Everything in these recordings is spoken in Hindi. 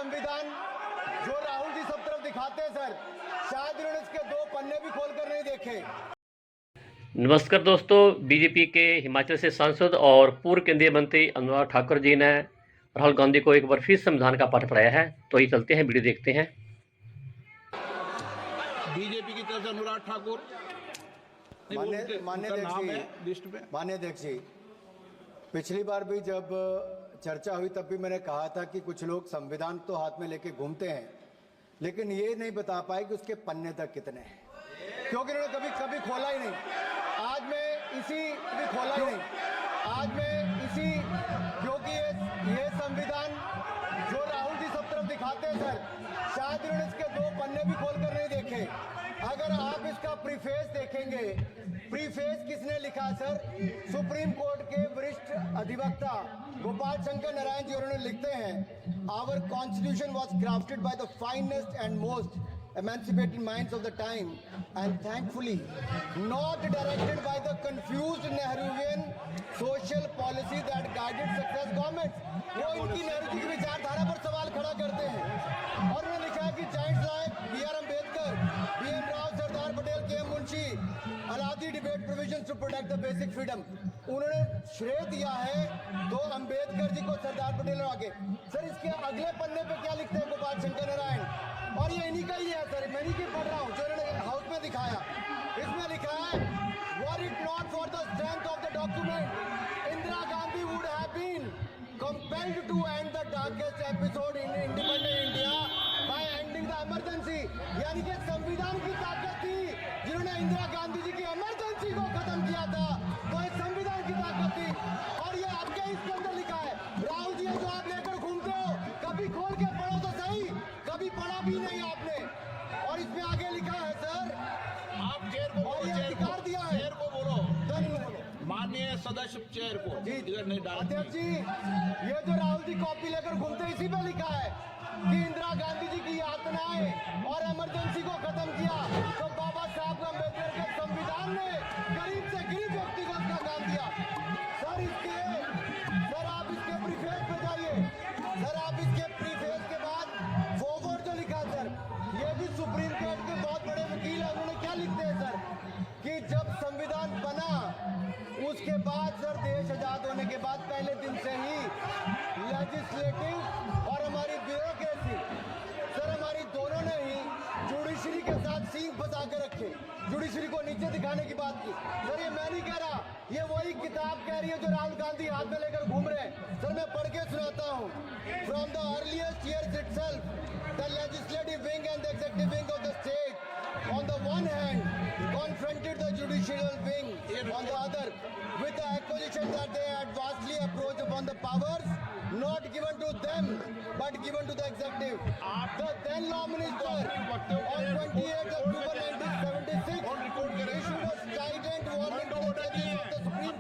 संविधान जो राहुल जी सब तरफ दिखाते हैं सर, शायद इन्होंने इसके दो पन्ने भी खोलकर नहीं देखे। नमस्कार दोस्तों, बीजेपी के हिमाचल से सांसद और पूर्व केंद्रीय मंत्री अनुराग ठाकुर जी ने राहुल गांधी को एक बार फिर संविधान का पाठ पढ़ाया है। तो ये चलते हैं, वीडियो देखते हैं। बीजेपी की तरफ से अनुराग ठाकुर मान्य अध्यक्ष जी, पिछली बार भी जब चर्चा हुई तब भी मैंने कहा था कि कुछ लोग संविधान तो हाथ में लेके घूमते हैं, लेकिन ये नहीं बता पाए कि उसके पन्ने तक कितने हैं, क्योंकि इन्होंने कभी खोला ही नहीं। आज मैं इसी क्योंकि ये संविधान जो राहुल जी सब तरफ दिखाते हैं सर, शायद इन्होंने इसके दो पन्ने भी खोलकर नहीं देखे। अगर आप इसका प्रीफेस देखेंगे, प्रीफेस किसने लिखा सर? सुप्रीम कोर्ट के वरिष्ठ अधिवक्ता गोपाल शंकर नारायण जी, उन्होंने लिखते हैं, our constitution was crafted by the finest and most emancipated minds of the time and thankfully not directed by the confused Nehruvian social policy that guided success governments। वो इनकी नेहरू जी की विचारधारा पर सवाल खड़ा करते हैं और उन्होंने लिखा है कि giants like B.R. Ambedkar, B.N. Rao, Sardar Patel, K.M. Munshi Alladi debate provisions to protect the basic freedom. उन्होंने श्रेय दिया है तो अम्बेडकर जी को, सरदार पटेल और आगे। सर इसके अगले पन्ने पे क्या लिखते हैं गोपाल शंकर नारायण, और ये इन्हीं का ही है सर, मैं नहीं पढ़ रहा हूँ, जो इन्होंने हाउस में दिखाया। इसमें लिखा है, were it not for the strength of the document, Indira Gandhi would have been compelled to end the darkest episode in independent India by ending the emergency. यानी कि संविधान की ताकत थी, जिन्होंने इंदिरा गांधी जी की इमरजेंसी को खत्म किया था, तो ये संविधान की ताकत थी। और ये आपके इसके अंदर लिखा है, राहुल जी जो आप लेकर घूमते हो, कभी खोल के पढ़ो तो सही, कभी पढ़ा भी नहीं आपने। और इसमें आगे लिखा है सर, आप चेयर को बोलो, अधिकार दिया है, चेयर को बोलो, माननीय सदस्य चेयर को जी इधर नहीं डाल। अध्यक्ष जी, ये जो राहुल जी कॉपी लेकर घूमते, इसी पे लिखा है कि इंदिरा गांधी जी की यातनाएं और इमरजेंसी को खत्म किया, तो बाबा साहब अम्बेडकर के संविधान ने गरीब से गरीब व्यक्ति को अपना काम दिया। सर आप इसके प्रीफेस पे जाइए, सर आप इसके प्रीफेस के बाद फॉरवर्ड जो लिखा सर, ये भी सुप्रीम कोर्ट के बहुत बड़े वकील है, उन्होंने क्या लिखते हैं सर कि जब संविधान बना उसके बाद सर, देश आजाद होने के बाद पहले दिन से ही लेजिस्लेटिव और हमारी ब्यूरोक्रेसी सर, हमारी दोनों ने ही जुडिशरी के साथ सींग फंसा के रखे, जुडिशरी को नीचे दिखाने की बात की। सर ये मैं नहीं कह रहा, ये वही किताब कह रही है जो राहुल गांधी हाथ में लेकर घूम रहे हैं। सर मैं पढ़ के सुनाता हूँ, from the earliest years itself the legislative wing and the executive wing of the state on the one hand confronted the judicial wing on the other with the accusation that they had vastly approached upon the powers not given to them but given to the executive. The then law minister on 28th October 1976 issued a strident warning to the judges of the Supreme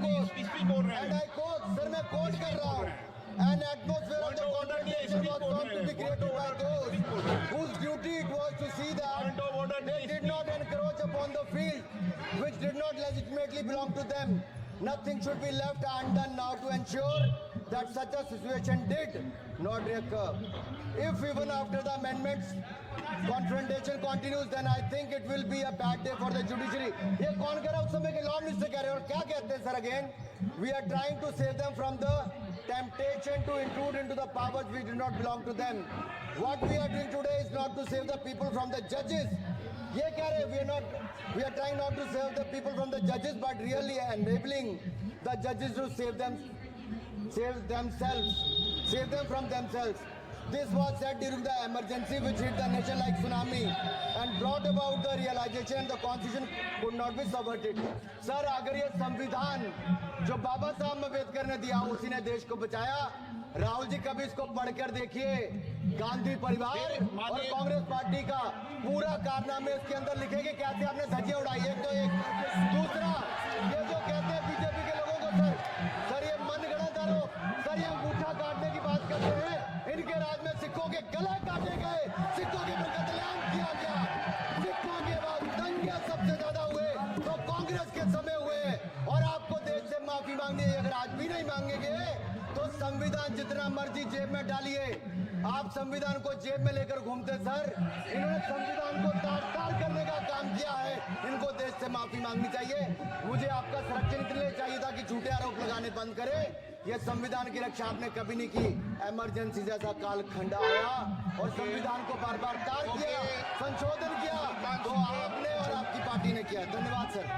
Court, and I quote, sir मैं quote कर रहा हूँ, an atmosphere of the contradiction was found to be created by those whose duty it was to see that they did not encroach upon the field which did not legitimately belong to them. Nothing should be left undone now to ensure that such a situation did not recur. If even after the amendments confrontation continues, then I think it will be a bad day for the judiciary. ये कौन कह रहा है? उस समय के लॉ मिनिस्टर कह रहे हैं, और क्या कहते हैं sir again, we are trying to save them from the temptation to intrude into the powers which do not belong to them. What we are doing today is not to save the people from the judges. ये कह रहे हैं, we are trying not to save the people from the judges, but really enabling the judges to save them from themselves. This was said during the emergency which hit the nation like tsunami and brought about the realization the constitution could not be subverted. Sir अगर ये संविधान जो बाबा साहब अम्बेडकर ने दिया उसी ने देश को बचाया, राहुल जी कभी इसको पढ़कर देखिए, गांधी परिवार और कांग्रेस पार्टी का पूरा कारनामे इसके अंदर लिखेंगे, कैसे आपने धज्जियां उड़ाई। एक तो एक दूसरा, ये जो कहते हैं बीजेपी के लोगों को सर ये मनगढ़ंत आरोप, सर ये अंगूठा काटने की बात करते हैं, इनके राज में सिखों के गले काटे गए, सिखों के पर कत्लेआम किया गया, सिखों के बाद दंगे सबसे ज्यादा हुए तो कांग्रेस के समय हुए, और आपको देश से माफी मांगनी है। अगर आज भी नहीं मांगेंगे तो संविधान जितना मर्जी जेब में डालिए, आप संविधान को जेब में लेकर घूमते सर। इन्होंने संविधान को तार-तार करने का काम किया है। इनको देश से माफी मांगनी चाहिए। मुझे आपका संरक्षण इसलिए चाहिए था कि झूठे आरोप लगाने बंद करे। ये संविधान की रक्षा आपने कभी नहीं की। इमरजेंसी जैसा कालखंड आया और संविधान को बार बार तार किया, संशोधन किया, तो आपने और आपकी पार्टी ने किया। धन्यवाद सर।